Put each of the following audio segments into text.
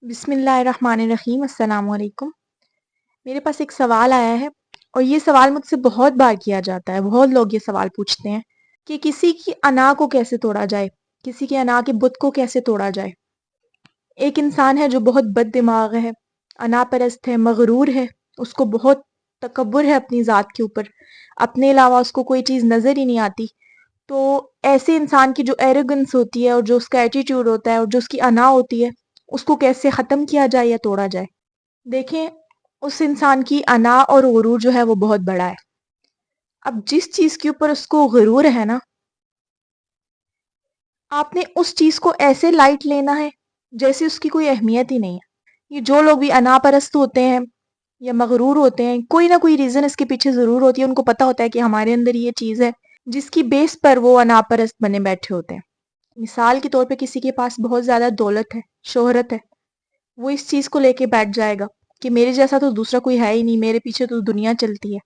بسم اللہ الرحمن الرحیم۔ السلام علیکم۔ میرے پاس ایک سوال آیا ہے اور یہ سوال مجھ سے بہت بار کیا جاتا ہے۔ بہت لوگ یہ سوال پوچھتے ہیں کہ کسی کی انا کو کیسے توڑا جائے، کسی کی انا کے بت کو کیسے توڑا جائے۔ ایک انسان ہے جو بہت بد دماغ ہے، انا پرست ہے، مغرور ہے، اس کو بہت تکبر ہے اپنی ذات کے اوپر، اپنے علاوہ اس کو کوئی چیز نظر ہی نہیں آتی۔ تو ایسے انسان کی جو ایروگنس ہوتی ہے اور جو اس کا ایٹیٹیوڈ ہوتا ہے اور جو اس کی انا ہوتی ہے، اس کو کیسے ختم کیا جائے یا توڑا جائے۔ دیکھیں، اس انسان کی انا اور غرور جو ہے وہ بہت بڑا ہے۔ اب جس چیز کے اوپر اس کو غرور ہے نا، آپ نے اس چیز کو ایسے لائٹ لینا ہے جیسے اس کی کوئی اہمیت ہی نہیں ہے۔ یہ جو لوگ بھی انا پرست ہوتے ہیں یا مغرور ہوتے ہیں، کوئی نہ کوئی ریزن اس کے پیچھے ضرور ہوتی ہے۔ ان کو پتہ ہوتا ہے کہ ہمارے اندر یہ چیز ہے جس کی بیس پر وہ انا پرست بنے بیٹھے ہوتے ہیں۔ مثال کے طور پہ کسی کے پاس بہت زیادہ دولت ہے، شہرت ہے، وہ اس چیز کو لے کے بیٹھ جائے گا کہ میرے جیسا تو دوسرا کوئی ہے ہی نہیں، میرے پیچھے تو دنیا چلتی ہے۔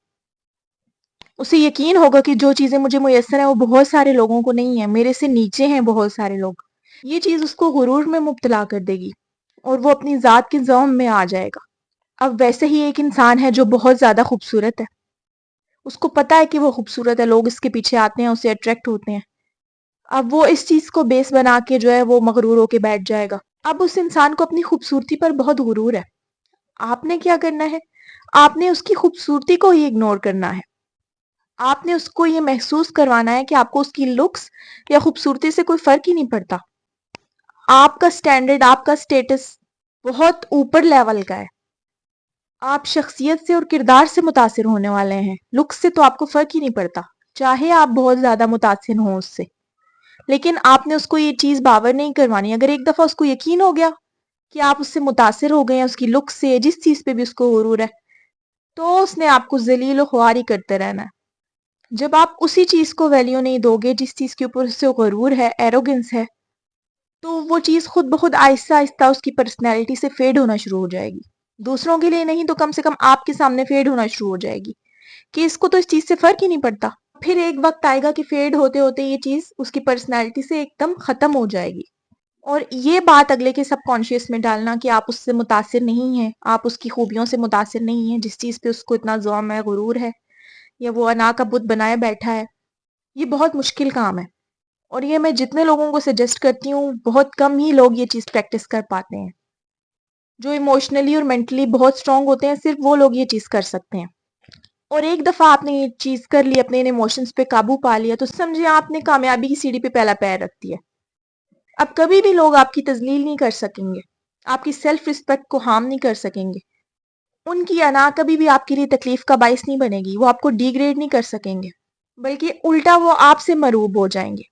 اسے یقین ہوگا کہ جو چیزیں مجھے میسر ہیں وہ بہت سارے لوگوں کو نہیں ہیں، میرے سے نیچے ہیں بہت سارے لوگ۔ یہ چیز اس کو غرور میں مبتلا کر دے گی اور وہ اپنی ذات کے زوم میں آ جائے گا۔ اب ویسے ہی ایک انسان ہے جو بہت زیادہ خوبصورت ہے، اس کو پتا ہے کہ وہ خوبصورت ہے، لوگ اس کے پیچھے آتے ہیں، اسے اٹریکٹ ہوتے ہیں۔ اب وہ اس چیز کو بیس بنا کے جو ہے وہ مغرور ہو کے بیٹھ جائے گا۔ اب اس انسان کو اپنی خوبصورتی پر بہت غرور ہے۔ آپ نے کیا کرنا ہے؟ آپ نے اس کی خوبصورتی کو ہی اگنور کرنا ہے۔ آپ نے اس کو یہ محسوس کروانا ہے کہ آپ کو اس کی لکس یا خوبصورتی سے کوئی فرق ہی نہیں پڑتا۔ آپ کا سٹینڈرڈ، آپ کا سٹیٹس بہت اوپر لیول کا ہے۔ آپ شخصیت سے اور کردار سے متاثر ہونے والے ہیں، لکس سے تو آپ کو فرق ہی نہیں پڑتا، چاہے آپ بہت زیادہ متاثر ہوں اس سے۔ لیکن آپ نے اس کو یہ چیز باور نہیں کروانی۔ اگر ایک دفعہ اس کو یقین ہو گیا کہ آپ اس سے متاثر ہو گئے ہیں، اس کی لک سے، جس چیز پہ بھی اس کو غرور ہے، تو اس نے آپ کو ذلیل و خوار ہی کرتے رہنا ہے۔ جب آپ اسی چیز کو ویلیو نہیں دو گے جس چیز کے اوپر اس سے غرور ہے، ایروگنس ہے، تو وہ چیز خود بخود آہستہ آہستہ اس کی پرسنالٹی سے فیڈ ہونا شروع ہو جائے گی۔ دوسروں کے لیے نہیں تو کم سے کم آپ کے سامنے فیڈ ہونا شروع ہو جائے گی کہ اس کو تو اس چیز سے فرق ہی نہیں پڑتا۔ پھر ایک وقت آئے گا کہ فیڈ ہوتے ہوتے یہ چیز اس کی پرسنالٹی سے ایک دم ختم ہو جائے گی۔ اور یہ بات اگلے کے سب کانشیس میں ڈالنا کہ آپ اس سے متاثر نہیں ہیں، آپ اس کی خوبیوں سے متاثر نہیں ہیں، جس چیز پہ اس کو اتنا زوم ہے، غرور ہے، یا وہ انا کا بت بنائے بیٹھا ہے، یہ بہت مشکل کام ہے۔ اور یہ میں جتنے لوگوں کو سجیسٹ کرتی ہوں، بہت کم ہی لوگ یہ چیز پریکٹس کر پاتے ہیں۔ جو ایموشنلی اور مینٹلی بہت سٹرونگ ہوتے ہیں، صرف وہ لوگ یہ چیز کر سکتے ہیں۔ اور ایک دفعہ آپ نے یہ چیز کر لی، اپنے ایموشنز پہ قابو پا لیا، تو سمجھے آپ نے کامیابی کی سیڑھی پہ پہلا پیر رکھ دیا۔ اب کبھی بھی لوگ آپ کی تذلیل نہیں کر سکیں گے، آپ کی سیلف رسپیکٹ کو ہارم نہیں کر سکیں گے۔ ان کی انا کبھی بھی آپ کے لیے تکلیف کا باعث نہیں بنے گی، وہ آپ کو ڈی گریڈ نہیں کر سکیں گے، بلکہ الٹا وہ آپ سے مروب ہو جائیں گے۔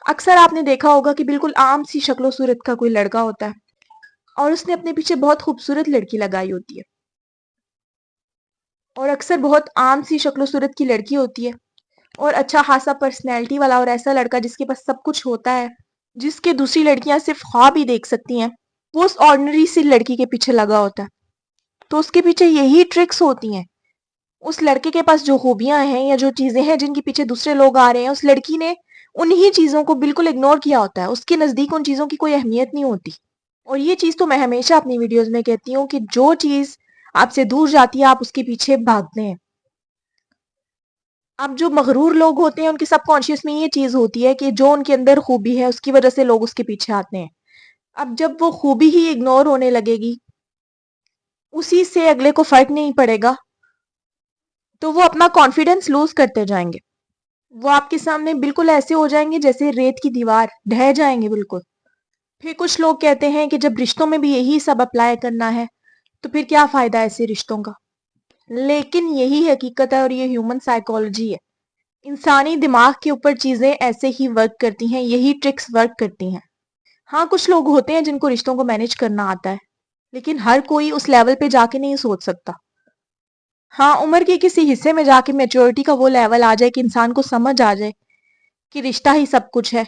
اکثر آپ نے دیکھا ہوگا کہ بالکل عام سی شکل و صورت کا کوئی لڑکا ہوتا ہے اور اس نے اپنے پیچھے بہت خوبصورت لڑکی لگائی ہوتی ہے، اور اکثر بہت عام سی شکل و صورت کی لڑکی ہوتی ہے اور اچھا خاصا پرسنالٹی والا اور ایسا لڑکا جس کے پاس سب کچھ ہوتا ہے، جس کے دوسری لڑکیاں صرف خواب ہی دیکھ سکتی ہیں، وہ اس آرڈنری سی لڑکی کے پیچھے لگا ہوتا ہے۔ تو اس کے پیچھے یہی ٹرکس ہوتی ہیں۔ اس لڑکے کے پاس جو خوبیاں ہیں یا جو چیزیں ہیں جن کے پیچھے دوسرے لوگ آ رہے ہیں، اس لڑکی نے انہی چیزوں کو بالکل اگنور کیا ہوتا ہے، اس کے نزدیک ان چیزوں کی کوئی اہمیت نہیں ہوتی۔ اور یہ چیز تو میں ہمیشہ اپنی ویڈیوز میں کہتی ہوں کہ جو چیز آپ سے دور جاتی ہے، آپ اس کے پیچھے بھاگتے ہیں۔ اب جو مغرور لوگ ہوتے ہیں، ان کے سب کانشیس میں یہ چیز ہوتی ہے کہ جو ان کے اندر خوبی ہے، اس کی وجہ سے لوگ اس کے پیچھے آتے ہیں۔ اب جب وہ خوبی ہی اگنور ہونے لگے گی، اسی سے اگلے کو فرق نہیں پڑے گا، تو وہ اپنا کانفیڈنس لوز کرتے جائیں گے۔ وہ آپ کے سامنے بالکل ایسے ہو جائیں گے جیسے ریت کی دیوار، ڈھہ جائیں گے بالکل۔ پھر کچھ لوگ کہتے ہیں کہ جب رشتوں میں بھی یہی سب اپلائی کرنا ہے تو پھر کیا فائدہ ایسے رشتوں کا؟ لیکن یہی حقیقت ہے اور یہ ہیومن سائیکالوجی ہے۔ انسانی دماغ کے اوپر چیزیں ایسے ہی ورک کرتی ہیں، یہی ٹرکس ورک کرتی ہیں۔ ہاں، کچھ لوگ ہوتے ہیں جن کو رشتوں کو مینج کرنا آتا ہے، لیکن ہر کوئی اس لیول پہ جا کے نہیں سوچ سکتا۔ ہاں، عمر کے کسی حصے میں جا کے میچورٹی کا وہ لیول آ جائے کہ انسان کو سمجھ آ جائے کہ رشتہ ہی سب کچھ ہے،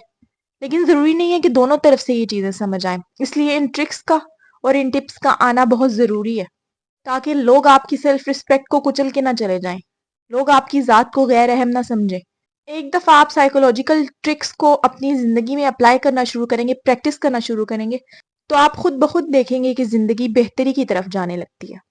لیکن ضروری نہیں ہے کہ دونوں طرف سے یہ چیزیں سمجھ آئیں۔ اس لیے ان ٹرکس کا اور ان ٹپس کا آنا بہت ضروری ہے، تاکہ لوگ آپ کی سیلف رسپیکٹ کو کچل کے نہ چلے جائیں، لوگ آپ کی ذات کو غیر اہم نہ سمجھیں۔ ایک دفعہ آپ سائیکولوجیکل ٹرکس کو اپنی زندگی میں اپلائی کرنا شروع کریں گے، پریکٹس کرنا شروع کریں گے، تو آپ خود بخود دیکھیں گے کہ زندگی بہتری کی طرف جانے لگتی ہے۔